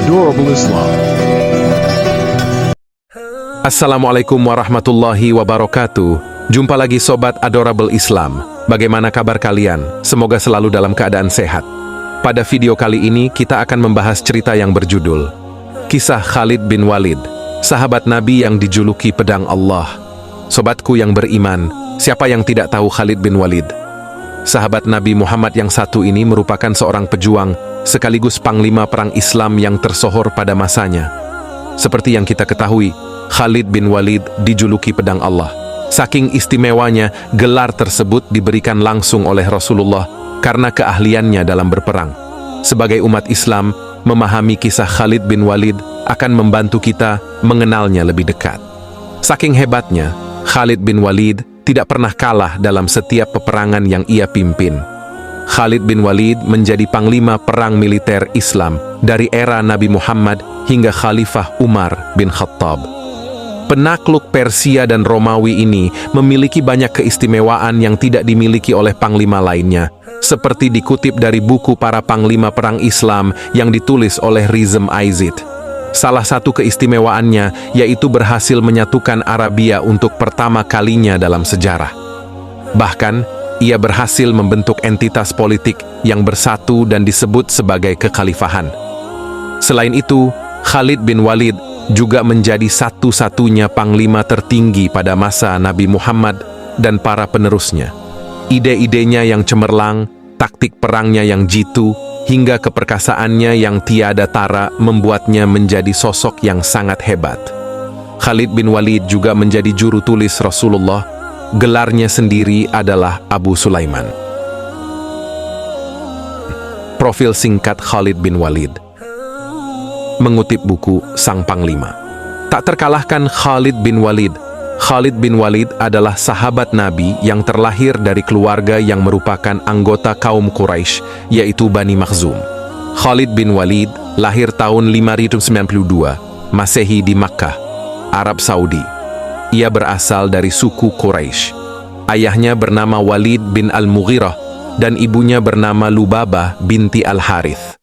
Adorable Islam. Assalamualaikum warahmatullahi wabarakatuh. Jumpa lagi Sobat Adorable Islam. Bagaimana kabar kalian? Semoga selalu dalam keadaan sehat. Pada video kali ini kita akan membahas cerita yang berjudul Kisah Khalid bin Walid, sahabat Nabi yang dijuluki pedang Allah. Sobatku yang beriman, siapa yang tidak tahu Khalid bin Walid? Sahabat Nabi Muhammad yang satu ini merupakan seorang pejuang sekaligus panglima perang Islam yang tersohor pada masanya. Seperti yang kita ketahui, Khalid bin Walid dijuluki pedang Allah. Saking istimewanya, gelar tersebut diberikan langsung oleh Rasulullah karena keahliannya dalam berperang. Sebagai umat Islam, memahami kisah Khalid bin Walid akan membantu kita mengenalnya lebih dekat. Saking hebatnya, Khalid bin Walid tidak pernah kalah dalam setiap peperangan yang ia pimpin. Khalid bin Walid menjadi panglima perang militer Islam dari era Nabi Muhammad hingga Khalifah Umar bin Khattab. Penakluk Persia dan Romawi ini memiliki banyak keistimewaan yang tidak dimiliki oleh panglima lainnya, seperti dikutip dari buku para panglima perang Islam yang ditulis oleh Rizm Aizid. Salah satu keistimewaannya yaitu berhasil menyatukan Arabia untuk pertama kalinya dalam sejarah. Bahkan, ia berhasil membentuk entitas politik yang bersatu dan disebut sebagai kekhalifahan. Selain itu, Khalid bin Walid juga menjadi satu-satunya panglima tertinggi pada masa Nabi Muhammad dan para penerusnya. Ide-idenya yang cemerlang, taktik perangnya yang jitu, hingga keperkasaannya yang tiada tara membuatnya menjadi sosok yang sangat hebat. Khalid bin Walid juga menjadi juru tulis Rasulullah. Gelarnya sendiri adalah Abu Sulaiman. Profil singkat Khalid bin Walid. Mengutip buku Sang Panglima. Tak terkalahkan Khalid bin Walid. Khalid bin Walid adalah sahabat Nabi yang terlahir dari keluarga yang merupakan anggota kaum Quraisy, yaitu Bani Makhzum. Khalid bin Walid lahir tahun 592 Masehi di Makkah, Arab Saudi. Ia berasal dari suku Quraisy. Ayahnya bernama Walid bin Al-Mughirah dan ibunya bernama Lubabah binti Al-Harith.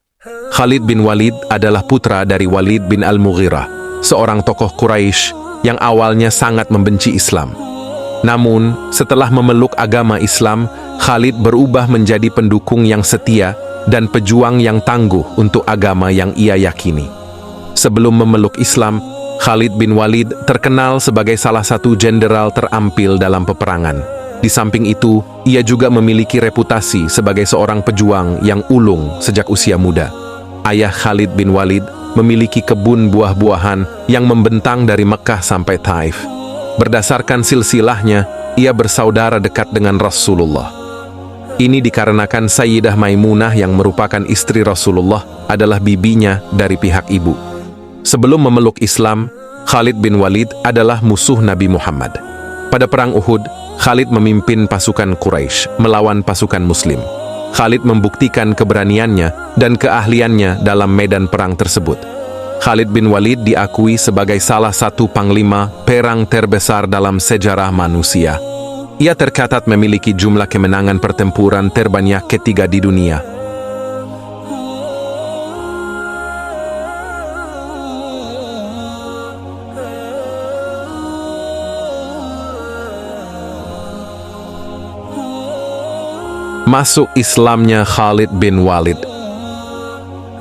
Khalid bin Walid adalah putra dari Walid bin Al-Mughirah, seorang tokoh Quraisy yang awalnya sangat membenci Islam. Namun, setelah memeluk agama Islam, Khalid berubah menjadi pendukung yang setia dan pejuang yang tangguh untuk agama yang ia yakini. Sebelum memeluk Islam, Khalid bin Walid terkenal sebagai salah satu jenderal terampil dalam peperangan. Di samping itu, ia juga memiliki reputasi sebagai seorang pejuang yang ulung sejak usia muda. Ayah Khalid bin Walid memiliki kebun buah-buahan yang membentang dari Mekah sampai Taif. Berdasarkan silsilahnya, ia bersaudara dekat dengan Rasulullah. Ini dikarenakan Sayyidah Maimunah yang merupakan istri Rasulullah adalah bibinya dari pihak ibu. Sebelum memeluk Islam, Khalid bin Walid adalah musuh Nabi Muhammad. Pada perang Uhud, Khalid memimpin pasukan Quraisy melawan pasukan Muslim. Khalid membuktikan keberaniannya dan keahliannya dalam medan perang tersebut. Khalid bin Walid diakui sebagai salah satu panglima perang terbesar dalam sejarah manusia. Ia tercatat memiliki jumlah kemenangan pertempuran terbanyak ketiga di dunia. Masuk Islamnya Khalid bin Walid.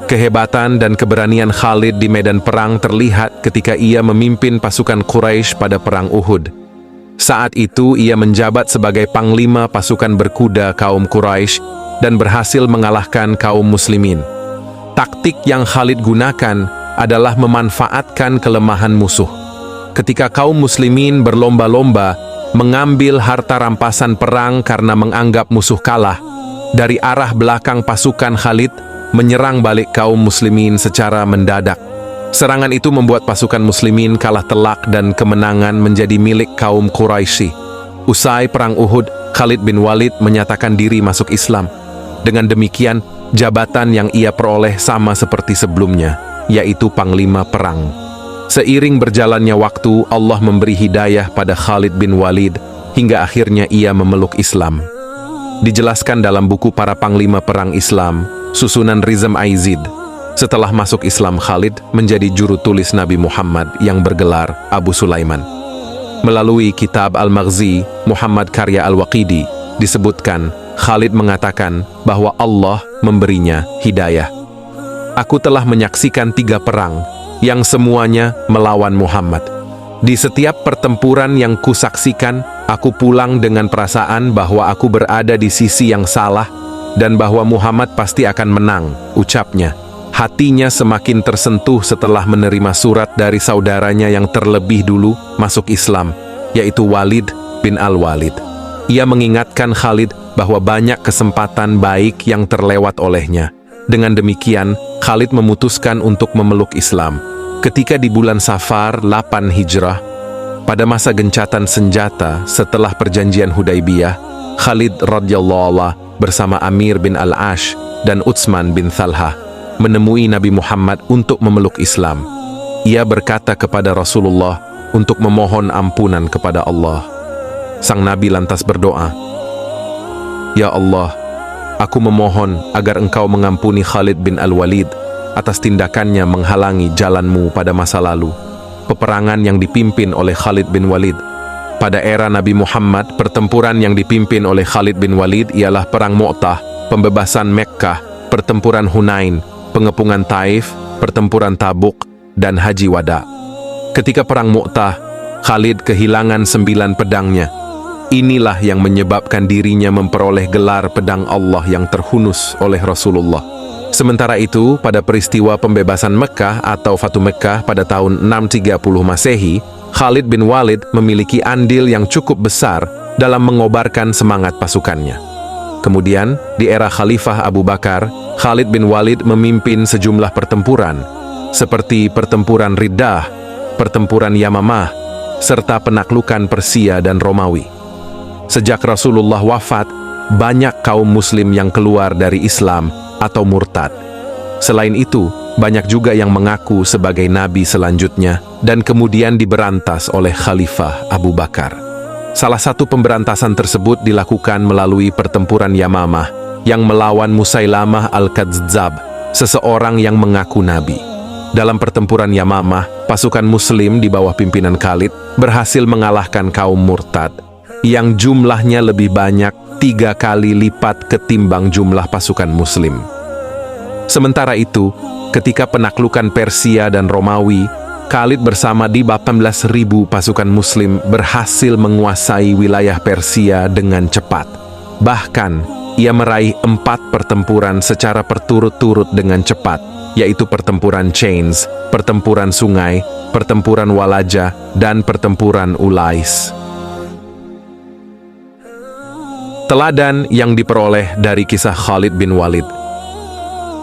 Kehebatan dan keberanian Khalid di medan perang terlihat ketika ia memimpin pasukan Quraisy pada perang Uhud. Saat itu ia menjabat sebagai panglima pasukan berkuda kaum Quraisy dan berhasil mengalahkan kaum muslimin. Taktik yang Khalid gunakan adalah memanfaatkan kelemahan musuh. Ketika kaum muslimin berlomba-lomba mengambil harta rampasan perang karena menganggap musuh kalah, dari arah belakang pasukan Khalid menyerang balik kaum muslimin secara mendadak. Serangan itu membuat pasukan muslimin kalah telak dan kemenangan menjadi milik kaum Quraisy. Usai perang Uhud, Khalid bin Walid menyatakan diri masuk Islam. Dengan demikian, jabatan yang ia peroleh sama seperti sebelumnya, yaitu panglima perang. Seiring berjalannya waktu, Allah memberi hidayah pada Khalid bin Walid hingga akhirnya ia memeluk Islam. Dijelaskan dalam buku para panglima perang Islam, susunan Rizm Aizid, Setelah masuk Islam, Khalid menjadi juru tulis Nabi Muhammad yang bergelar Abu Sulaiman. Melalui kitab Al-Maghzi Muhammad karya Al-Waqidi, disebutkan Khalid mengatakan bahwa Allah memberinya hidayah. Aku telah menyaksikan 3 perang yang semuanya melawan Muhammad. Di setiap pertempuran yang kusaksikan, aku pulang dengan perasaan bahwa aku berada di sisi yang salah dan bahwa Muhammad pasti akan menang, ucapnya. Hatinya semakin tersentuh setelah menerima surat dari saudaranya yang terlebih dulu masuk Islam, yaitu Walid bin Al-Walid. Ia mengingatkan Khalid bahwa banyak kesempatan baik yang terlewat olehnya. Dengan demikian, Khalid memutuskan untuk memeluk Islam. Ketika di bulan Safar 8 Hijrah, pada masa gencatan senjata setelah perjanjian Hudaibiyah, Khalid radhiyallahu anhu bersama Amir bin Al-Ash dan Utsman bin Thalhah menemui Nabi Muhammad untuk memeluk Islam. Ia berkata kepada Rasulullah untuk memohon ampunan kepada Allah. Sang Nabi lantas berdoa, "Ya Allah, aku memohon agar engkau mengampuni Khalid bin Al-Walid atas tindakannya menghalangi jalanmu pada masa lalu." Peperangan yang dipimpin oleh Khalid bin Walid. Pada era Nabi Muhammad, pertempuran yang dipimpin oleh Khalid bin Walid ialah Perang Mu'tah, pembebasan Mekkah, pertempuran Hunain, pengepungan Taif, pertempuran Tabuk, dan Haji Wada. Ketika Perang Mu'tah, Khalid kehilangan 9 pedangnya. Inilah yang menyebabkan dirinya memperoleh gelar pedang Allah yang terhunus oleh Rasulullah. Sementara itu, pada peristiwa pembebasan Mekkah atau Fatu Mekkah pada tahun 630 Masehi, Khalid bin Walid memiliki andil yang cukup besar dalam mengobarkan semangat pasukannya. Kemudian, di era Khalifah Abu Bakar, Khalid bin Walid memimpin sejumlah pertempuran, seperti pertempuran Riddah, pertempuran Yamamah, serta penaklukan Persia dan Romawi. Sejak Rasulullah wafat, banyak kaum muslim yang keluar dari Islam atau murtad. Selain itu, banyak juga yang mengaku sebagai nabi selanjutnya dan kemudian diberantas oleh Khalifah Abu Bakar. Salah satu pemberantasan tersebut dilakukan melalui pertempuran Yamamah yang melawan Musailamah Al-Kadzdzab, seseorang yang mengaku nabi. Dalam pertempuran Yamamah, pasukan muslim di bawah pimpinan Khalid berhasil mengalahkan kaum murtad yang jumlahnya lebih banyak 3 kali lipat ketimbang jumlah pasukan muslim. Sementara itu, ketika penaklukan Persia dan Romawi, Khalid bersama di 18.000 pasukan muslim berhasil menguasai wilayah Persia dengan cepat. Bahkan, ia meraih 4 pertempuran secara berturut-turut dengan cepat, yaitu pertempuran Chains, pertempuran Sungai, pertempuran Walaja, dan pertempuran Ulais. Teladan yang diperoleh dari kisah Khalid bin Walid.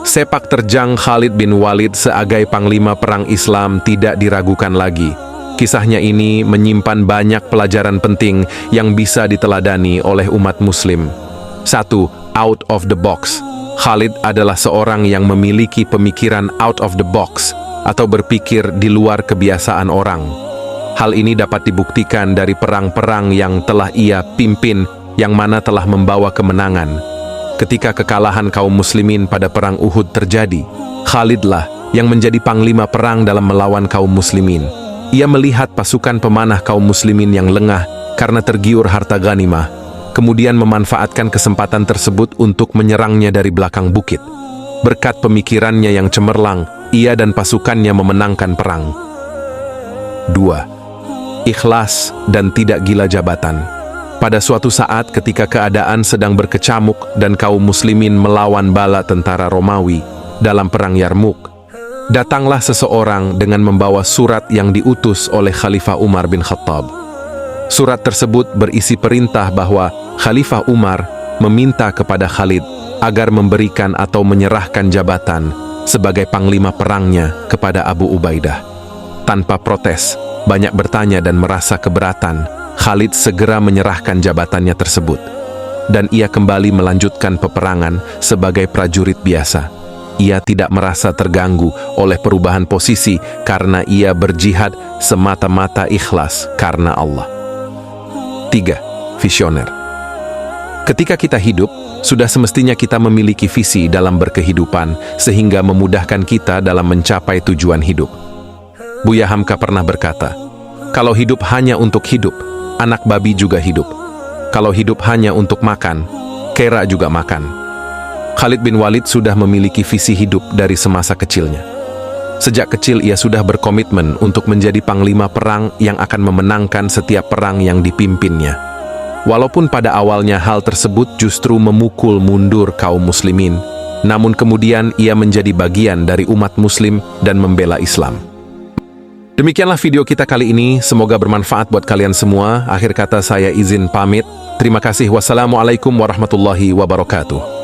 Sepak terjang Khalid bin Walid sebagai panglima perang Islam tidak diragukan lagi. Kisahnya ini menyimpan banyak pelajaran penting yang bisa diteladani oleh umat muslim. 1. Out of the box. Khalid adalah seorang yang memiliki pemikiran out of the box atau berpikir di luar kebiasaan orang. Hal ini dapat dibuktikan dari perang-perang yang telah ia pimpin yang mana telah membawa kemenangan. Ketika kekalahan kaum muslimin pada perang Uhud terjadi, Khalidlah yang menjadi panglima perang dalam melawan kaum muslimin. Ia melihat pasukan pemanah kaum muslimin yang lengah karena tergiur harta ghanimah, kemudian memanfaatkan kesempatan tersebut untuk menyerangnya dari belakang bukit. Berkat pemikirannya yang cemerlang, ia dan pasukannya memenangkan perang. 2. Ikhlas dan tidak gila jabatan. Pada suatu saat ketika keadaan sedang berkecamuk dan kaum muslimin melawan bala tentara Romawi dalam perang Yarmuk, datanglah seseorang dengan membawa surat yang diutus oleh Khalifah Umar bin Khattab. Surat tersebut berisi perintah bahwa Khalifah Umar meminta kepada Khalid agar memberikan atau menyerahkan jabatan sebagai panglima perangnya kepada Abu Ubaidah. Tanpa protes, banyak bertanya dan merasa keberatan, Khalid segera menyerahkan jabatannya tersebut, dan ia kembali melanjutkan peperangan sebagai prajurit biasa. Ia tidak merasa terganggu oleh perubahan posisi karena ia berjihad semata-mata ikhlas karena Allah. 3. Visioner. Ketika kita hidup, Sudah semestinya kita memiliki visi dalam berkehidupan sehingga memudahkan kita dalam mencapai tujuan hidup. Buya Hamka pernah berkata, "Kalau hidup hanya untuk hidup, anak babi juga hidup. Kalau hidup hanya untuk makan, kera juga makan." Khalid bin Walid sudah memiliki visi hidup dari semasa kecilnya. Sejak kecil ia sudah berkomitmen untuk menjadi panglima perang yang akan memenangkan setiap perang yang dipimpinnya. Walaupun pada awalnya hal tersebut justru memukul mundur kaum muslimin, namun kemudian ia menjadi bagian dari umat muslim dan membela Islam. Demikianlah video kita kali ini, semoga bermanfaat buat kalian semua. Akhir kata saya izin pamit. Terima kasih. Wassalamualaikum warahmatullahi wabarakatuh.